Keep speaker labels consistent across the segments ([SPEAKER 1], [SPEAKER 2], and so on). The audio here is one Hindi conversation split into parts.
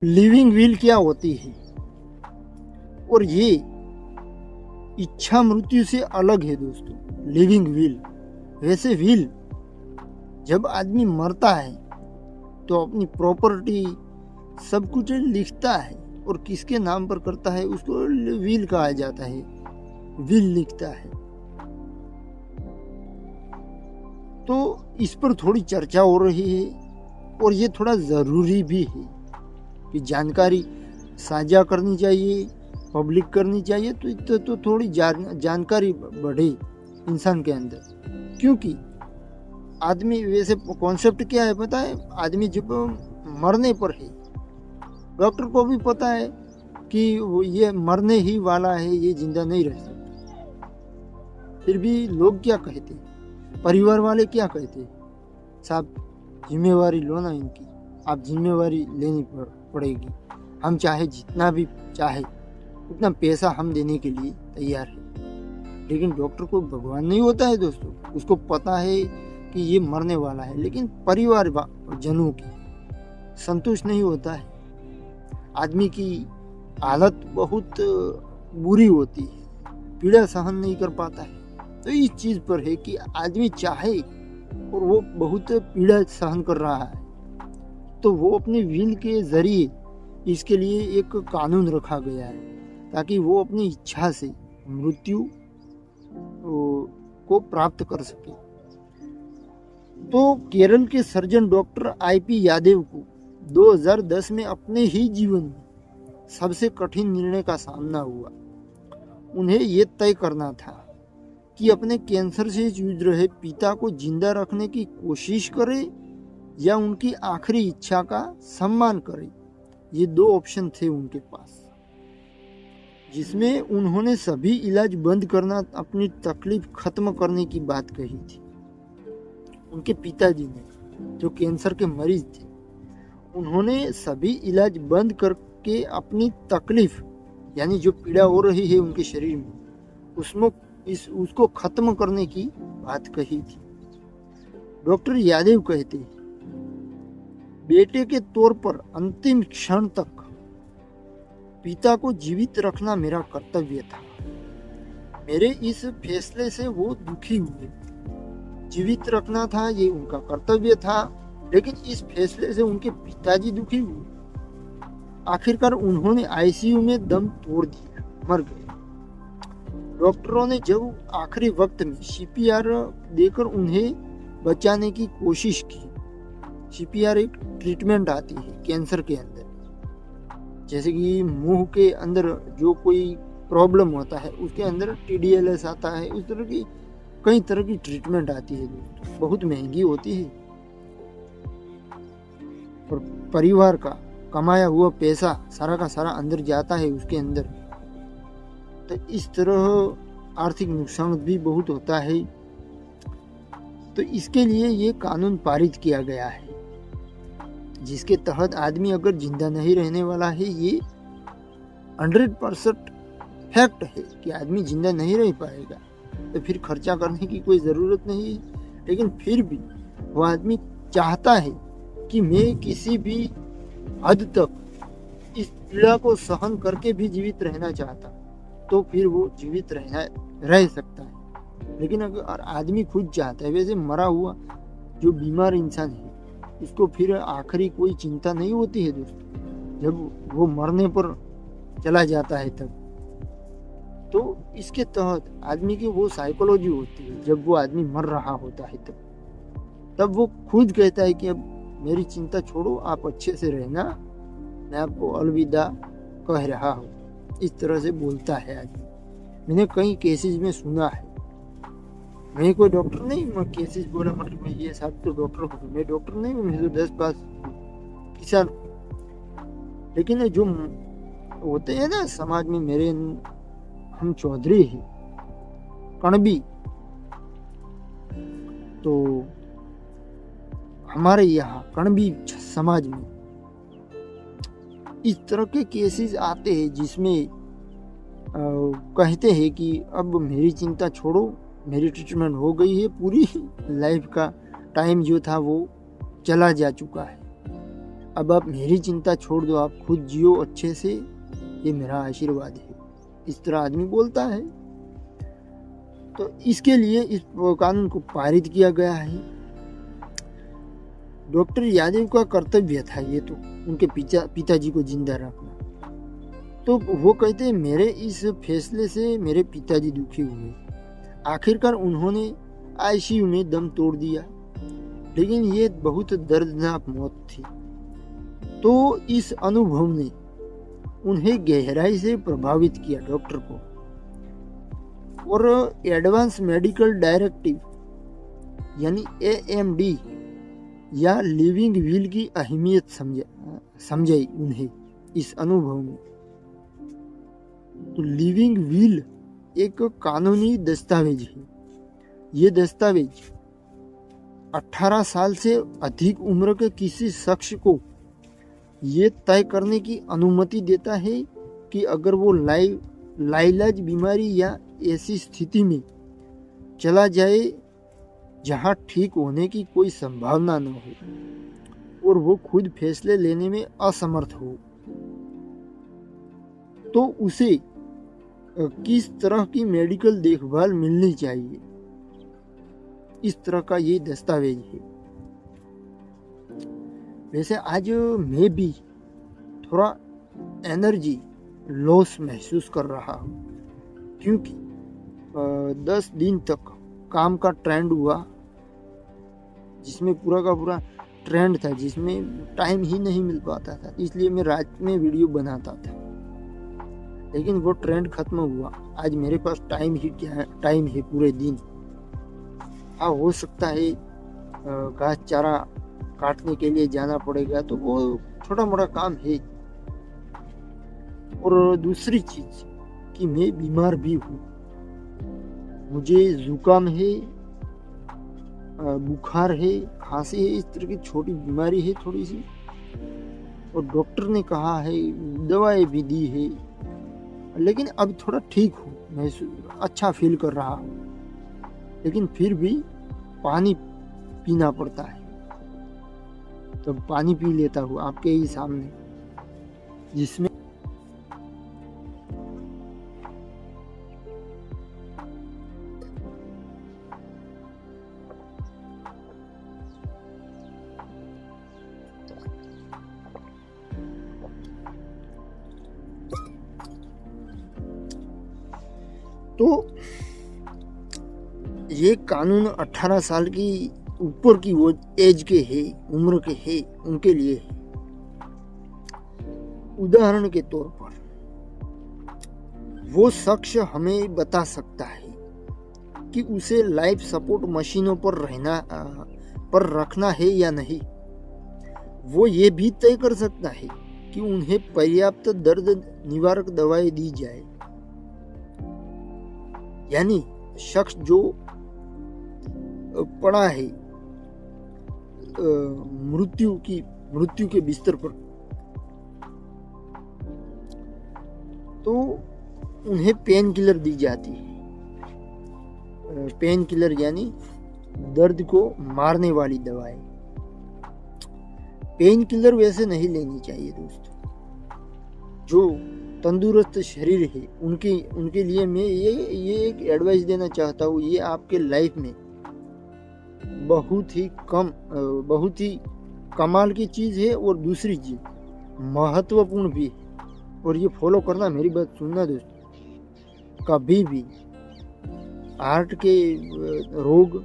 [SPEAKER 1] लिविंग विल क्या होती है और ये इच्छा मृत्यु से अलग है दोस्तों। लिविंग विल, वैसे विल जब आदमी मरता है तो अपनी प्रॉपर्टी सब कुछ लिखता है और किसके नाम पर करता है उसको विल कहा जाता है। विल लिखता है तो इस पर थोड़ी चर्चा हो रही है और ये थोड़ा ज़रूरी भी है कि जानकारी साझा करनी चाहिए, पब्लिक करनी चाहिए तो थोड़ी जानकारी बढ़े इंसान के अंदर। क्योंकि आदमी, वैसे कॉन्सेप्ट क्या है पता है, आदमी जब मरने पर है, डॉक्टर को भी पता है कि वो ये मरने ही वाला है, ये जिंदा नहीं रह सकता, फिर भी लोग क्या कहते हैं, परिवार वाले क्या कहते हैं, साहब जिम्मेवारी लो ना इनकी, आप जिम्मेवारी लेनी पड़ेगी, हम चाहे जितना भी चाहे उतना पैसा हम देने के लिए तैयार है। लेकिन डॉक्टर को भगवान नहीं होता है दोस्तों, उसको पता है कि ये मरने वाला है, लेकिन परिवार जनों की संतुष्ट नहीं होता है। आदमी की हालत बहुत बुरी होती है, पीड़ा सहन नहीं कर पाता है। तो इस चीज़ पर है कि आदमी चाहे और वो बहुत पीड़ा सहन कर रहा है तो वो अपने विल के जरिए, इसके लिए एक कानून रखा गया है ताकि वो अपनी इच्छा से मृत्यु को प्राप्त कर सके। तो केरल के सर्जन डॉक्टर आईपी यादव को 2010 में अपने ही जीवन में सबसे कठिन निर्णय का सामना हुआ। उन्हें ये तय करना था कि अपने कैंसर से जूझ रहे पिता को जिंदा रखने की कोशिश करे या उनकी आखिरी इच्छा का सम्मान करे। ये दो ऑप्शन थे उनके पास, जिसमें उन्होंने सभी इलाज बंद करना, अपनी तकलीफ खत्म करने की बात कही थी। उनके पिताजी ने, जो कैंसर के मरीज थे, उन्होंने सभी इलाज बंद करके अपनी तकलीफ, यानी जो पीड़ा हो रही है उनके शरीर में, उसको खत्म करने की बात कही थी। डॉक्टर यादव कहते हैं, बेटे के तौर पर अंतिम क्षण तक पिता को जीवित रखना मेरा कर्तव्य था। मेरे इस फैसले से वो दुखी हुए। जीवित रखना था ये उनका कर्तव्य था, लेकिन इस फैसले से उनके पिताजी दुखी हुए। आखिरकार उन्होंने आईसीयू में दम तोड़ दिया, मर गए। डॉक्टरों ने जब आखिरी वक्त में सीपीआर देकर उन्हें बचाने की कोशिश की। सीपीआर एक ट्रीटमेंट आती है कैंसर के अंदर, जैसे कि मुंह के अंदर जो कोई प्रॉब्लम होता है उसके अंदर टीडीएलएस आता है, उस तरह की कई तरह की ट्रीटमेंट आती है दोस्तों, बहुत महंगी होती है और परिवार का कमाया हुआ पैसा सारा का सारा अंदर जाता है उसके अंदर। तो इस तरह आर्थिक नुकसान भी बहुत होता है। तो इसके लिए ये कानून पारित किया गया है, जिसके तहत आदमी अगर जिंदा नहीं रहने वाला है, ये 100% फैक्ट है कि आदमी जिंदा नहीं रह पाएगा, तो फिर खर्चा करने की कोई ज़रूरत नहीं है। लेकिन फिर भी वो आदमी चाहता है कि मैं किसी भी हद तक इस पीड़ा को सहन करके भी जीवित रहना चाहता, तो फिर वो जीवित रह सकता है। लेकिन अगर आदमी खुद चाहता है, वैसे मरा हुआ जो बीमार इंसान है उसको फिर आखिरी कोई चिंता नहीं होती है दोस्तों, जब वो मरने पर चला जाता है तब। तो इसके तहत आदमी की वो साइकोलॉजी होती है, जब वो आदमी मर रहा होता है तब वो खुद कहता है कि अब मेरी चिंता छोड़ो, आप अच्छे से रहना, मैं आपको अलविदा कह रहा हूँ। इस तरह से बोलता है आदमी। मैंने कई केसेस में सुना है। मैं कोई डॉक्टर नहीं, मैं केसेस बोला मतलब मैं ये साहब तो डॉक्टर हूँ, मैं डॉक्टर नहीं हूँ, मैं तो 10 पास किसान। लेकिन जो होते हैं ना समाज में, मेरे हम चौधरी हैं, कणबी, तो हमारे यहाँ कणबी समाज में इस तरह के केसेस आते हैं जिसमें कहते हैं कि अब मेरी चिंता छोड़ो, मेरी ट्रीटमेंट हो गई है, पूरी लाइफ का टाइम जो था वो चला जा चुका है, अब आप मेरी चिंता छोड़ दो, आप खुद जियो अच्छे से, ये मेरा आशीर्वाद है। इस तरह आदमी बोलता है। तो इसके लिए इस कानून को पारित किया गया है। डॉक्टर यादव का कर्तव्य था ये, तो उनके पिताजी को जिंदा रखना। तो वो कहते हैं मेरे इस फैसले से मेरे पिताजी दुखी हुए। आखिरकार उन्होंने आईसीयू में दम तोड़ दिया, लेकिन ये बहुत दर्दनाक मौत थी। तो इस अनुभव ने उन्हें गहराई से प्रभावित किया, डॉक्टर को, और एडवांस मेडिकल डायरेक्टिव यानी एएमडी या लिविंग विल की अहमियत समझाई उन्हें इस अनुभव में। तो लिविंग विल एक कानूनी दस्तावेज है। ये दस्तावेज 18 साल से अधिक उम्र के किसी शख्स को ये तय करने की अनुमति देता है कि अगर वो लाइलाज बीमारी या ऐसी स्थिति में चला जाए जहां ठीक होने की कोई संभावना न हो और वो खुद फैसले लेने में असमर्थ हो, तो उसे किस तरह की मेडिकल देखभाल मिलनी चाहिए। इस तरह का ये दस्तावेज है। वैसे आज मैं भी थोड़ा एनर्जी लॉस महसूस कर रहा हूँ, क्योंकि 10 दिन तक काम का ट्रेंड हुआ, जिसमें पूरा का पूरा ट्रेंड था, जिसमें टाइम ही नहीं मिल पाता था। इसलिए मैं रात में वीडियो बनाता था, लेकिन वो ट्रेंड खत्म हुआ। आज मेरे पास टाइम है पूरे दिन। हाँ, हो सकता है घास चारा काटने के लिए जाना पड़ेगा, तो वो छोटा मोटा काम है। और दूसरी चीज कि मैं बीमार भी हूँ, मुझे जुकाम है, बुखार है, खांसी है, इस तरह की छोटी बीमारी है थोड़ी सी। और डॉक्टर ने कहा है, दवाएं भी दी है, लेकिन अब थोड़ा ठीक हूँ, मैं अच्छा फील कर रहा हूँ। लेकिन फिर भी पानी पीना पड़ता है, तो पानी पी लेता हूँ आपके ही सामने, जिसमें तो ये कानून 18 साल की ऊपर की वो एज के है, उम्र के है, उनके लिए है। उदाहरण के तौर पर वो शख्स हमें बता सकता है कि उसे लाइफ सपोर्ट मशीनों पर रखना है या नहीं। वो ये भी तय कर सकता है कि उन्हें पर्याप्त दर्द निवारक दवाएं दी जाए। यानी शख्स जो पड़ा है मृत्यु के बिस्तर पर, तो उन्हें पेन किलर दी जाती है। पेन किलर यानी दर्द को मारने वाली दवाएं। पेन किलर वैसे नहीं लेनी चाहिए दोस्तों। जो तंदुरुस्त शरीर है उनके लिए मैं ये एक एडवाइस देना चाहता हूँ। ये आपके लाइफ में बहुत ही कमाल की चीज है, और दूसरी चीज महत्वपूर्ण भी है। और ये फॉलो करना, मेरी बात सुनना दोस्तों, कभी भी हार्ट के रोग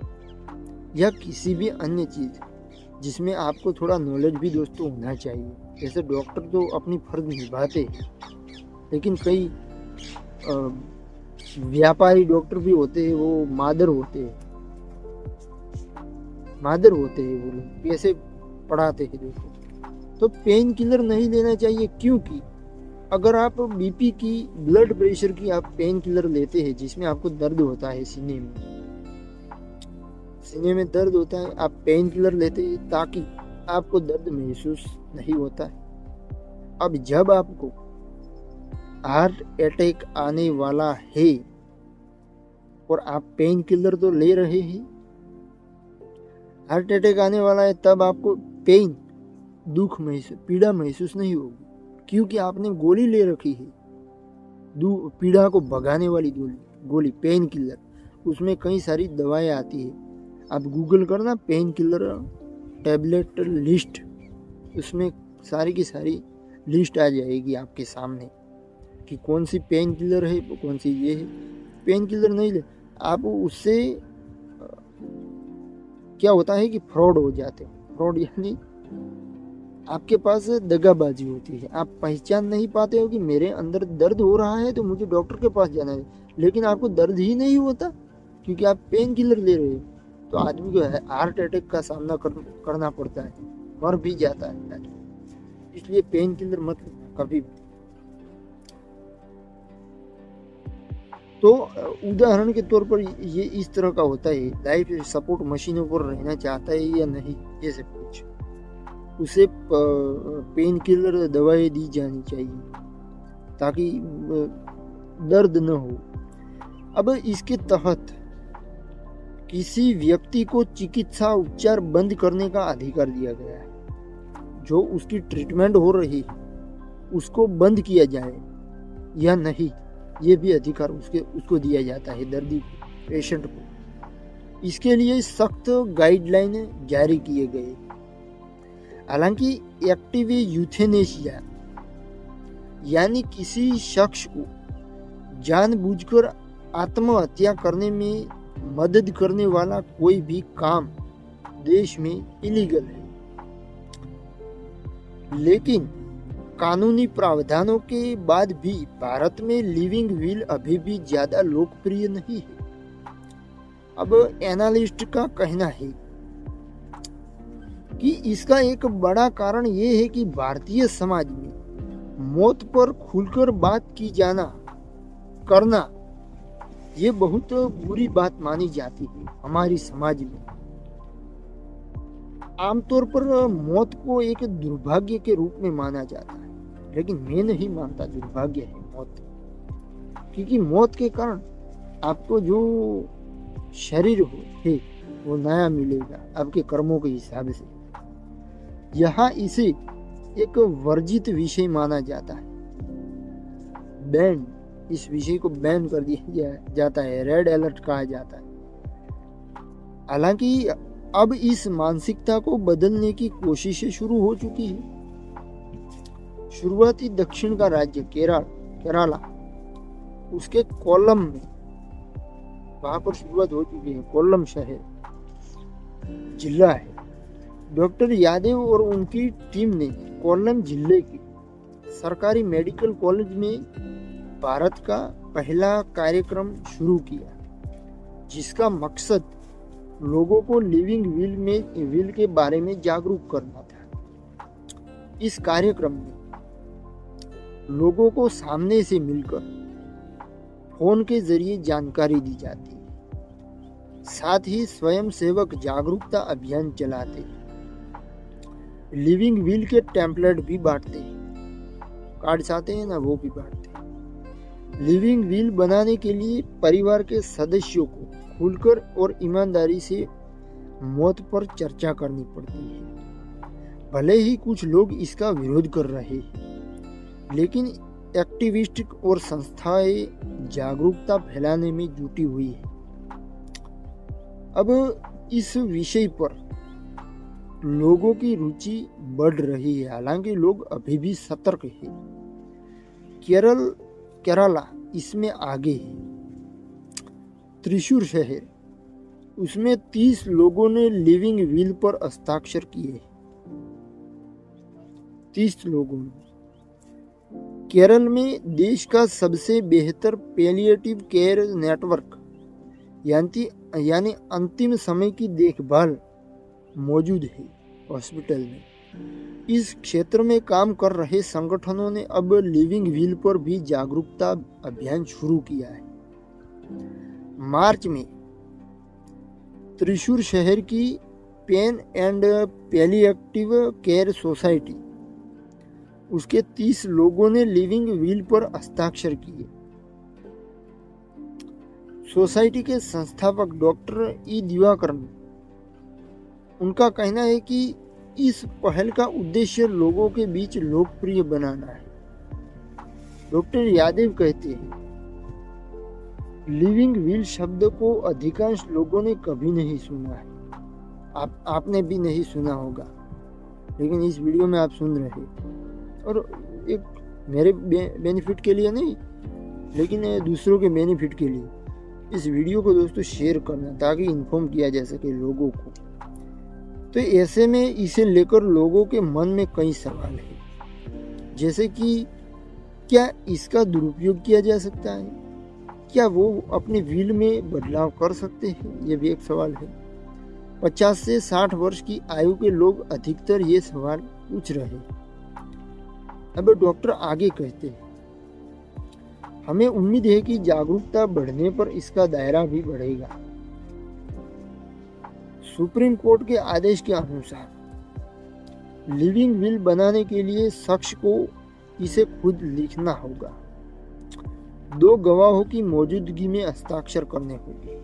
[SPEAKER 1] या किसी भी अन्य चीज जिसमें आपको थोड़ा नॉलेज भी दोस्तों होना चाहिए। जैसे डॉक्टर तो अपनी फर्ज निभाते हैं, लेकिन कई व्यापारी डॉक्टर भी होते हैं, वो मादर होते हैं, वो लोग कैसे पढ़ाते हैं देखो। तो पेन किलर नहीं लेना चाहिए, क्योंकि अगर आप बीपी की, ब्लड प्रेशर की आप पेन किलर लेते हैं जिसमें आपको दर्द होता है, सीने में दर्द होता है, आप पेन किलर लेते हैं ताकि आपको दर्द महसूस नहीं होता है। अब जब आपको हार्ट अटैक आने वाला है और आप पेन किलर तो ले रहे हैं, हार्ट अटैक आने वाला है, तब आपको पेन पीड़ा महसूस नहीं होगी, क्योंकि आपने गोली ले रखी है, पीड़ा को भगाने वाली गोली पेन किलर। उसमें कई सारी दवाएं आती है, आप गूगल करना पेन किलर टैबलेट लिस्ट, उसमें सारी की सारी लिस्ट आ जाएगी आपके सामने कि कौन सी पेन किलर है, कौन सी ये है। पेन किलर नहीं ले आप, उससे क्या होता है कि फ्रॉड हो जाते हैं। फ्रॉड यानी आपके पास दगाबाजी होती है, आप पहचान नहीं पाते हो कि मेरे अंदर दर्द हो रहा है तो मुझे डॉक्टर के पास जाना है, लेकिन आपको दर्द ही नहीं होता क्योंकि आप पेन किलर ले रहे हो। तो आदमी को हार्ट अटैक का सामना करना पड़ता है, मर भी जाता है। इसलिए पेन किलर मत कभी। तो उदाहरण के तौर पर ये इस तरह का होता है, लाइफ सपोर्ट मशीनों पर रहना चाहता है या नहीं, ये सब कुछ, उसे पेन किलर दवाएं दी जानी चाहिए ताकि दर्द न हो। अब इसके तहत किसी व्यक्ति को चिकित्सा उपचार बंद करने का अधिकार दिया गया है। जो उसकी ट्रीटमेंट हो रही है उसको बंद किया जाए या नहीं, ये भी अधिकार उसको दिया जाता है, दर्दी को, पेशेंट को। इसके लिए सख्त गाइडलाइन जारी किए गए। हालांकि एक्टिव यूथेनेशिया यानी किसी शख्स को जानबूझकर आत्महत्या करने में मदद करने वाला कोई भी काम देश में इलीगल है, लेकिन कानूनी प्रावधानों के बाद भी भारत में लिविंग विल अभी भी ज्यादा लोकप्रिय नहीं है। अब एनालिस्ट का कहना है कि इसका एक बड़ा कारण ये है कि भारतीय समाज में मौत पर खुलकर बात की करना ये बहुत बुरी बात मानी जाती है हमारी समाज में। आमतौर पर मौत को एक दुर्भाग्य के रूप में माना जाता है, लेकिन मैं नहीं मानता दुर्भाग्य है मौत, क्योंकि मौत के कारण आपको जो शरीर है वो नया मिलेगा आपके कर्मों के हिसाब से। यहाँ इसे एक वर्जित विषय माना जाता है, बैन, इस विषय को बैन कर दिया जाता है, रेड अलर्ट कहा जाता है। हालांकि अब इस मानसिकता को बदलने की कोशिशें शुरू हो चुकी है। शुरुआती दक्षिण का राज्य केरला, उसके कोल्लम में, वहां पर शुरुआत हो चुकी है। कोल्लम शहर जिला है। डॉक्टर यादव और उनकी टीम ने कोल्लम जिले के सरकारी मेडिकल कॉलेज में भारत का पहला कार्यक्रम शुरू किया, जिसका मकसद लोगों को लिविंग विल के बारे में जागरूक करना था। इस कार्यक्रम में लोगों को सामने से मिलकर फोन के जरिए जानकारी दी जाती है, साथ ही स्वयं सेवक जागरूकता अभियान चलाते हैं। लिविंग विल के टेम्पलेट भी बांटते हैं, कार्ड्स आते हैं ना, वो भी बांटते हैं। लिविंग विल बनाने के लिए परिवार के सदस्यों को खुलकर और ईमानदारी से मौत पर चर्चा करनी पड़ती है। भले ही कुछ लोग इसका विरोध कर रहे हैं, लेकिन एक्टिविस्ट और संस्थाएं जागरूकता फैलाने में जुटी हुई है। अब इस विषय पर लोगों की रुचि बढ़ रही है, हालांकि लोग अभी भी सतर्क हैं। केरला इसमें आगे है। त्रिशूर शहर, उसमें 30 लोगों ने लिविंग विल पर हस्ताक्षर किए। 30 लोगों ने। केरल में देश का सबसे बेहतर पैलिएटिव केयर नेटवर्क यानी अंतिम समय की देखभाल मौजूद है हॉस्पिटल में। इस क्षेत्र में काम कर रहे संगठनों ने अब लिविंग विल पर भी जागरूकता अभियान शुरू किया है। मार्च में त्रिशूर शहर की pain and palliative care society, उसके 30 लोगों ने लिविंग विल पर हस्ताक्षर किए। सोसाइटी के संस्थापक डॉक्टर ई दिवाकर, उनका कहना है कि इस पहल का उद्देश्य लोगों के बीच लोकप्रिय बनाना है। डॉक्टर यादव कहते हैं, लिविंग विल शब्द को अधिकांश लोगों ने कभी नहीं सुना है। आपने भी नहीं सुना होगा, लेकिन इस वीडियो में आप सुन रहे हैं। और एक मेरे बेनिफिट के लिए नहीं, लेकिन दूसरों के बेनिफिट के लिए इस वीडियो को दोस्तों शेयर करना, ताकि इन्फॉर्म किया जा सके लोगों को। तो ऐसे में इसे लेकर लोगों के मन में कई सवाल है, जैसे कि क्या इसका दुरुपयोग किया जा सकता है, क्या वो अपने विल में बदलाव कर सकते हैं, ये भी एक सवाल है। 50 से 60 वर्ष की आयु के लोग अधिकतर ये सवाल पूछ रहे हैं। अब डॉक्टर आगे कहते हैं, हमें उम्मीद है कि जागरूकता बढ़ने पर इसका दायरा भी बढ़ेगा। सुप्रीम कोर्ट के आदेश के अनुसार लिविंग विल बनाने के लिए शख्स को इसे खुद लिखना होगा, 2 गवाहों की मौजूदगी में हस्ताक्षर करने होंगे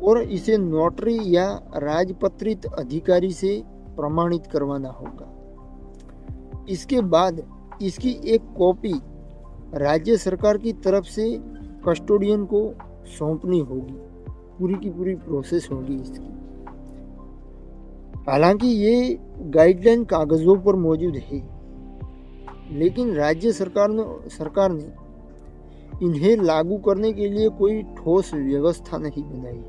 [SPEAKER 1] और इसे नोटरी या राजपत्रित अधिकारी से प्रमाणित करवाना होगा। इसके बाद इसकी एक कॉपी राज्य सरकार की तरफ से कस्टोडियन को सौंपनी होगी। पूरी की पूरी प्रोसेस होगी इसकी। हालांकि ये गाइडलाइन कागजों पर मौजूद है, लेकिन राज्य सरकार ने इन्हें लागू करने के लिए कोई ठोस व्यवस्था नहीं बनाई।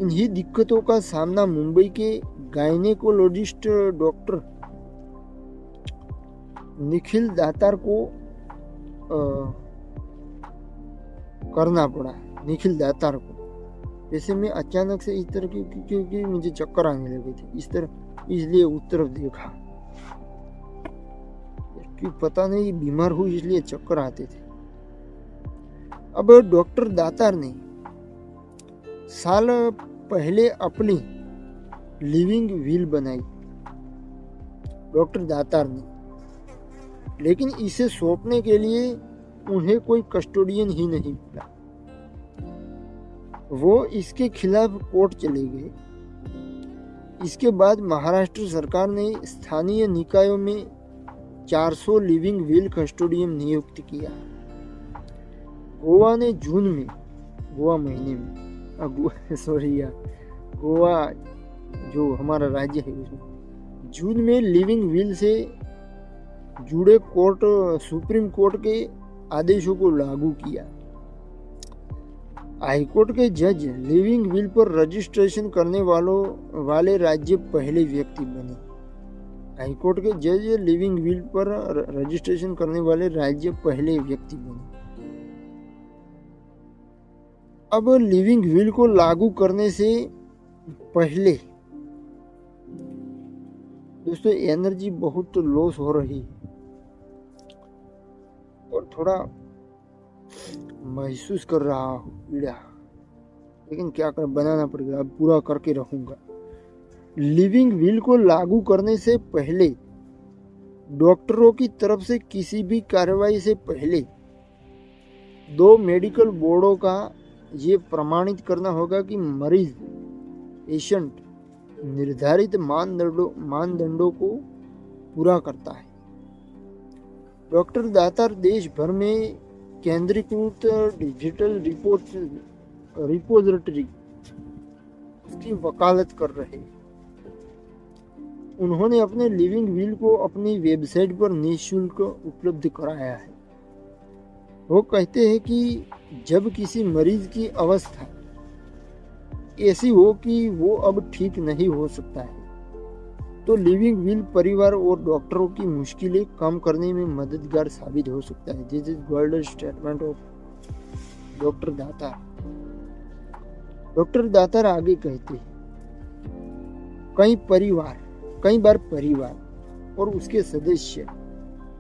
[SPEAKER 1] इन्हीं दिक्कतों का सामना मुंबई के गायनेकोलॉजिस्ट डॉक्टर निखिल दातार को करना पड़ा। निखिल दातार को, जैसे मैं अचानक से इस तरह की, क्योंकि मुझे चक्कर आने लगे थे इस तरह, इसलिए उस तरफ देखा, क्यों पता नहीं बीमार हूँ इसलिए चक्कर आते थे। अब डॉक्टर दातार ने साल पहले अपनी लिविंग विल बनाई, डॉक्टर दातार ने, लेकिन इसे सौंपने के लिए उन्हें कोई कस्टोडियन ही नहीं मिला। वो इसके खिलाफ कोर्ट चले गए। इसके बाद महाराष्ट्र सरकार ने स्थानीय निकायों में 400 लिविंग विल कस्टोडियन नियुक्त किया। गोवा ने जून में, गोवा महीने में, गोवा जो हमारा राज्य है उसमें जून में लिविंग विल से जुड़े सुप्रीम कोर्ट के आदेशों को लागू किया। हाईकोर्ट के जज लिविंग विल पर रजिस्ट्रेशन करने वाले राज्य पहले व्यक्ति बने। हाईकोर्ट के जज लिविंग विल पर रजिस्ट्रेशन करने वाले राज्य पहले व्यक्ति बने। अब लिविंग विल को लागू करने से पहले दोस्तों एनर्जी बहुत लॉस हो रही है और थोड़ा महसूस कर रहा हूँ पीड़ा, लेकिन क्या कर, बनाना पड़ेगा, अब पूरा करके रहूंगा। लिविंग विल को लागू करने से पहले डॉक्टरों की तरफ से किसी भी कार्रवाई से पहले 2 मेडिकल बोर्डों का ये प्रमाणित करना होगा कि मरीज पेशेंट निर्धारित मानदंडों को पूरा करता है। डॉक्टर दातार देश भर में केंद्रीकृत डिजिटल रिपोजिटरी की वकालत कर रहे हैं। उन्होंने अपने लिविंग विल को अपनी वेबसाइट पर निःशुल्क उपलब्ध कराया है। वो कहते हैं कि जब किसी मरीज की अवस्था ऐसी हो कि वो अब ठीक नहीं हो सकता है, तो लिविंग विल परिवार और डॉक्टरों की मुश्किलें कम करने में मददगार साबित हो सकता है। This is golden statement of doctor Datar. Doctor Datar आगे कहते हैं, कई बार परिवार और उसके सदस्य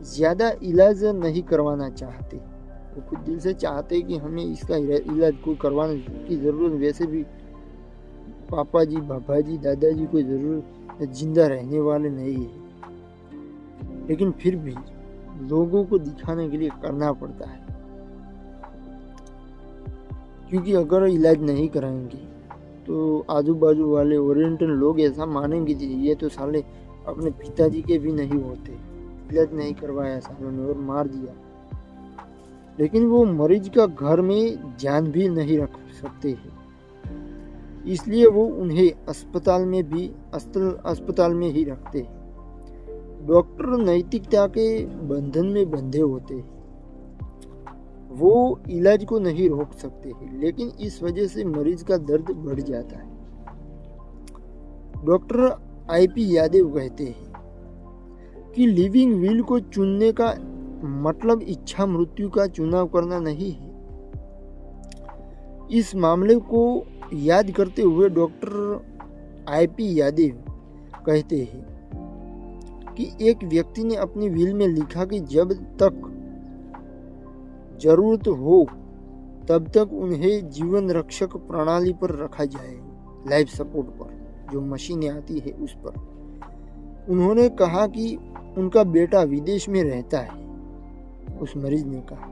[SPEAKER 1] ज्यादा इलाज नहीं करवाना चाहते। वो खुद दिल से चाहते कि हमें इसका इलाज कोई करवाने की जरूरत, वैसे भी पापा जी, बाबा जी, दादाजी कोई जरूरत जिंदा रहने वाले नहीं है, लेकिन फिर भी लोगों को दिखाने के लिए करना पड़ता है, क्योंकि अगर इलाज नहीं कराएंगे तो आजू बाजू वाले ओरिएंटल लोग ऐसा मानेंगे कि ये तो साले अपने पिताजी के भी नहीं होते, इलाज नहीं करवाया सालों ने और मार दिया। लेकिन वो मरीज का घर में जान भी नहीं रख सकते हैं, इसलिए वो उन्हें अस्पताल में ही रखते हैं। डॉक्टर नैतिकता के बंधन में बंधे होते हैं, वो इलाज को नहीं रोक सकते हैं, लेकिन इस वजह से मरीज का दर्द बढ़ जाता है। डॉक्टर आईपी यादव कहते हैं कि लिविंग विल को चुनने का मतलब इच्छा मृत्यु का चुनाव करना नहीं है। इस मामले को याद करते हुए डॉक्टर आईपी यादव कहते हैं कि एक व्यक्ति ने अपनी विल में लिखा कि जब तक जरूरत हो तब तक उन्हें जीवन रक्षक प्रणाली पर रखा जाए, लाइफ सपोर्ट पर, जो मशीनें आती है उस पर। उन्होंने कहा कि उनका बेटा विदेश में रहता है, उस मरीज ने कहा,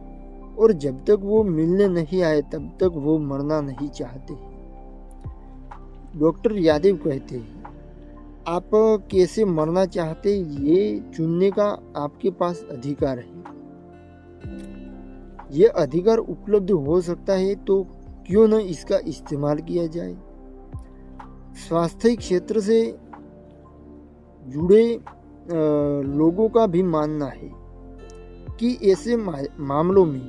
[SPEAKER 1] और जब तक वो मिलने नहीं आए तब तक वो मरना नहीं चाहते। डॉक्टर यादव कहते हैं, आप कैसे मरना चाहते ये चुनने का आपके पास अधिकार है। ये अधिकार उपलब्ध हो सकता है तो क्यों न इसका इस्तेमाल किया जाए। स्वास्थ्य क्षेत्र से जुड़े लोगों का भी मानना है कि ऐसे मामलों में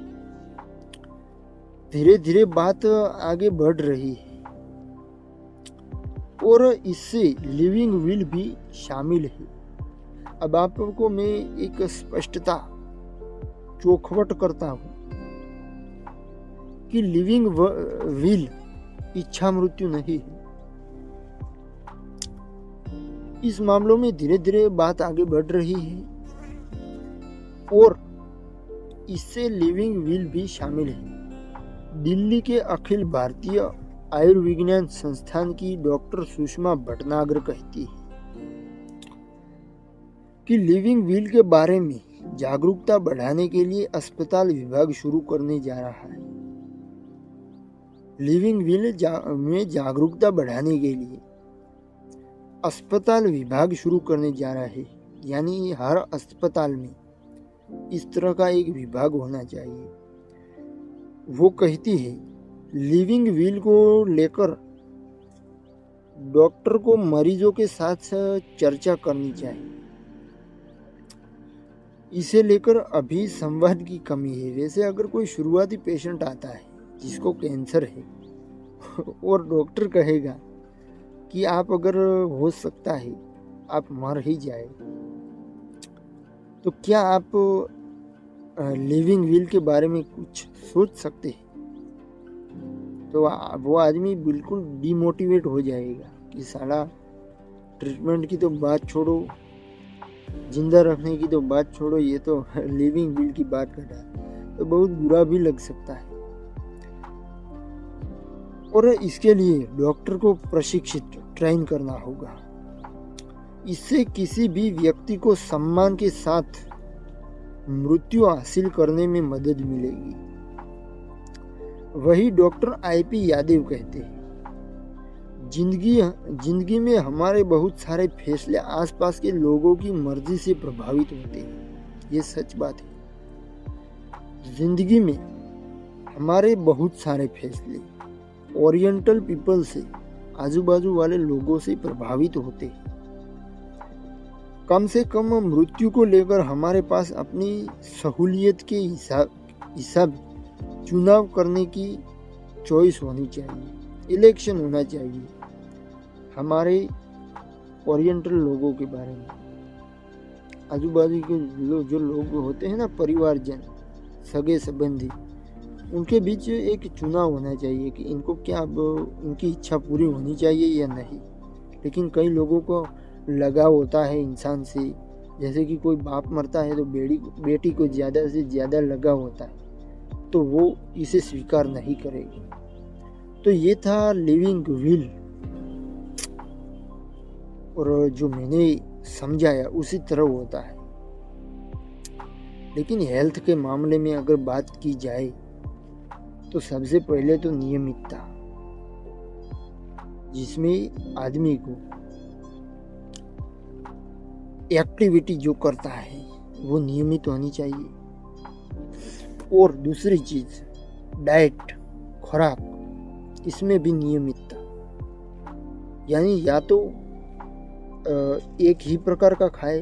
[SPEAKER 1] धीरे धीरे बात आगे बढ़ रही है और इससे लिविंग विल भी शामिल है। अब आपको मैं एक स्पष्टता चौखवट करता हूँ कि लिविंग विल इच्छा मृत्यु नहीं है। इस मामलों में धीरे धीरे बात आगे बढ़ रही है और इससे लिविंग विल भी शामिल है। दिल्ली के अखिल भारतीय आयुर्विज्ञान संस्थान की डॉक्टर सुषमा भटनागर कहती है कि लिविंग विल के बारे में जागरूकता बढ़ाने के लिए अस्पताल विभाग शुरू करने जा रहा है। लिविंग विल में जागरूकता बढ़ाने के लिए अस्पताल विभाग शुरू करने जा रहा है, यानी हर अस्पताल में इस तरह का एक विभाग होना चाहिए। वो कहती है लिविंग विल को लेकर डॉक्टर को मरीजों के साथ चर्चा करनी चाहिए। इसे लेकर अभी संवाद की कमी है। वैसे अगर कोई शुरुआती पेशेंट आता है जिसको कैंसर है और डॉक्टर कहेगा कि आप अगर हो सकता है आप मर ही जाए, तो क्या आप लिविंग विल के बारे में कुछ सोच सकते हैं? तो वो आदमी बिल्कुल डिमोटिवेट हो जाएगा कि साला ट्रीटमेंट की तो बात छोड़ो, जिंदा रखने की तो बात छोड़ो, ये तो लिविंग विल की बात कर रहा है। तो बहुत बुरा भी लग सकता है और इसके लिए डॉक्टर को प्रशिक्षित ट्रेन करना होगा। इससे किसी भी व्यक्ति को सम्मान के साथ मृत्यु हासिल करने में मदद मिलेगी। वही डॉक्टर आईपी यादव कहते हैं, जिंदगी में हमारे बहुत सारे फैसले आसपास के लोगों की मर्जी से प्रभावित होते हैं। ये सच बात है। जिंदगी में हमारे बहुत सारे फैसले ओरिएंटल पीपल से, आजू बाजू वाले लोगों से प्रभावित होते हैं। कम से कम मृत्यु को लेकर हमारे पास अपनी सहूलियत के हिसाब चुनाव करने की चॉइस होनी चाहिए, इलेक्शन होना चाहिए हमारे ओरिएंटल लोगों के बारे में। आजू बाजू के जो लोग होते हैं ना, परिवारजन, सगे संबंधी, उनके बीच एक चुनाव होना चाहिए कि इनको क्या अब उनकी इच्छा पूरी होनी चाहिए या नहीं। लेकिन कई लोगों को लगाव होता है इंसान से, जैसे कि कोई बाप मरता है तो बेटी को ज़्यादा से ज़्यादा लगाव होता है, तो वो इसे स्वीकार नहीं करेगी। तो ये था लिविंग विल, और जो मैंने समझाया उसी तरह होता है। लेकिन हेल्थ के मामले में अगर बात की जाए तो सबसे पहले तो नियमितता, जिसमें आदमी को एक्टिविटी जो करता है वो नियमित होनी चाहिए। और दूसरी चीज डाइट, खुराक, इसमें भी नियमितता, यानी या तो एक ही प्रकार का खाए,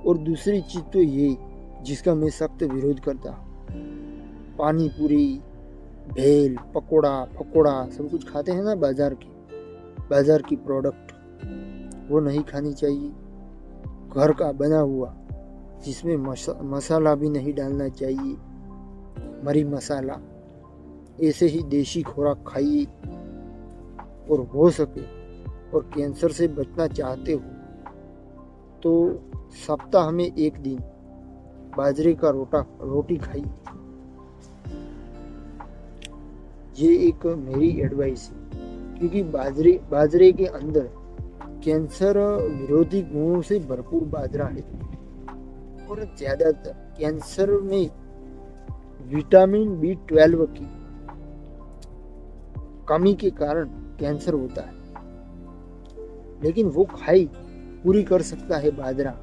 [SPEAKER 1] और दूसरी चीज तो ये जिसका मैं सख्त विरोध करता हूँ, पानी पूरी, भेल, पकोड़ा फकोड़ा सब कुछ खाते हैं ना बाजार की प्रोडक्ट, वो नहीं खानी चाहिए। घर का बना हुआ जिसमें मसाला भी नहीं डालना चाहिए, मरी मसाला, ऐसे ही देसी खुराक खाइए। और हो सके और कैंसर से बचना चाहते हो तो सप्ताह में एक दिन बाजरे का रोटी खाइए। ये एक मेरी एडवाइस है, क्योंकि बाजरे के अंदर कैंसर विरोधी गुणों से भरपूर बाजरा है। और ज्यादातर कैंसर में विटामिन B12 की कमी के कारण कैंसर होता है, लेकिन वो खाई पूरी कर सकता है बाजरा।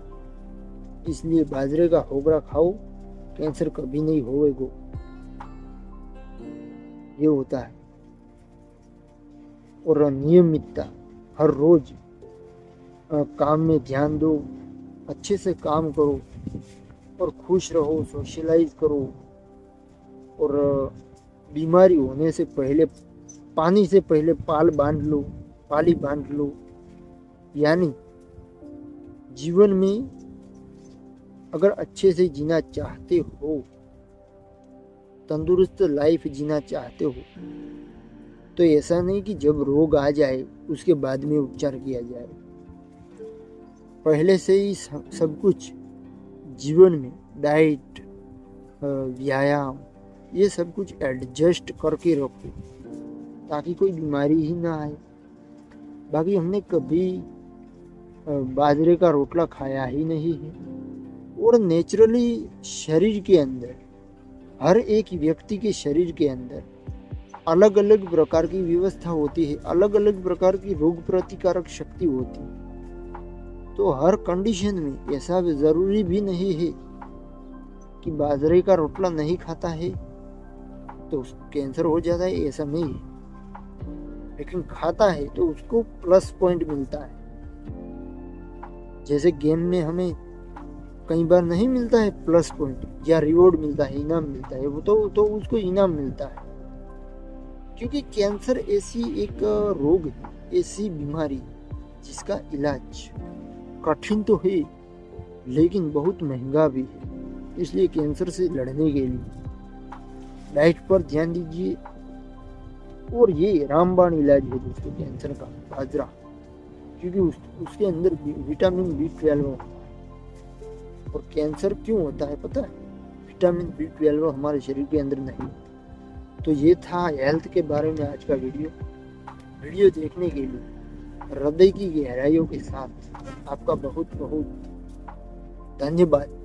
[SPEAKER 1] इसलिए बाजरे का होगरा खाओ, कैंसर कभी नहीं होएगा। ये होता है। और नियमितता, हर रोज काम में ध्यान दो, अच्छे से काम करो और खुश रहो, सोशलाइज करो। और बीमारी होने से पहले, पानी से पहले पाली बांध लो। यानी जीवन में अगर अच्छे से जीना चाहते हो, तंदुरुस्त लाइफ जीना चाहते हो, तो ऐसा नहीं कि जब रोग आ जाए उसके बाद में उपचार किया जाए। पहले से ही सब कुछ जीवन में डाइट, व्यायाम, ये सब कुछ एडजस्ट करके रखो ताकि कोई बीमारी ही ना आए। बाकी हमने कभी बाजरे का रोटला खाया ही नहीं है। और नेचुरली शरीर के अंदर, हर एक व्यक्ति के शरीर के अंदर अलग अलग प्रकार की व्यवस्था होती है, अलग अलग प्रकार की रोग प्रतिकारक शक्ति होती है। तो हर कंडीशन में ऐसा जरूरी भी नहीं है कि बाजरे का रोटला नहीं खाता है तो उसको कैंसर हो जाता है, ऐसा नहीं है। लेकिन खाता है तो उसको प्लस पॉइंट मिलता है। जैसे गेम में हमें कई बार नहीं मिलता है प्लस पॉइंट या रिवॉर्ड मिलता है, इनाम मिलता है, वो तो उसको इनाम मिलता है। क्योंकि कैंसर ऐसी एक रोग है, ऐसी बीमारी जिसका इलाज कठिन तो है लेकिन बहुत महंगा भी है। इसलिए कैंसर से लड़ने के लिए डाइट पर ध्यान दीजिए। और ये रामबाण इलाज है दोस्तों कैंसर का, बाजरा, क्योंकि उसके अंदर विटामिन B12 होता है। और कैंसर क्यों होता है पता है? विटामिन B12 हमारे शरीर के अंदर नहीं। तो ये था हेल्थ के बारे में आज का वीडियो देखने के लिए हृदय की गहराइयों के साथ आपका बहुत बहुत धन्यवाद।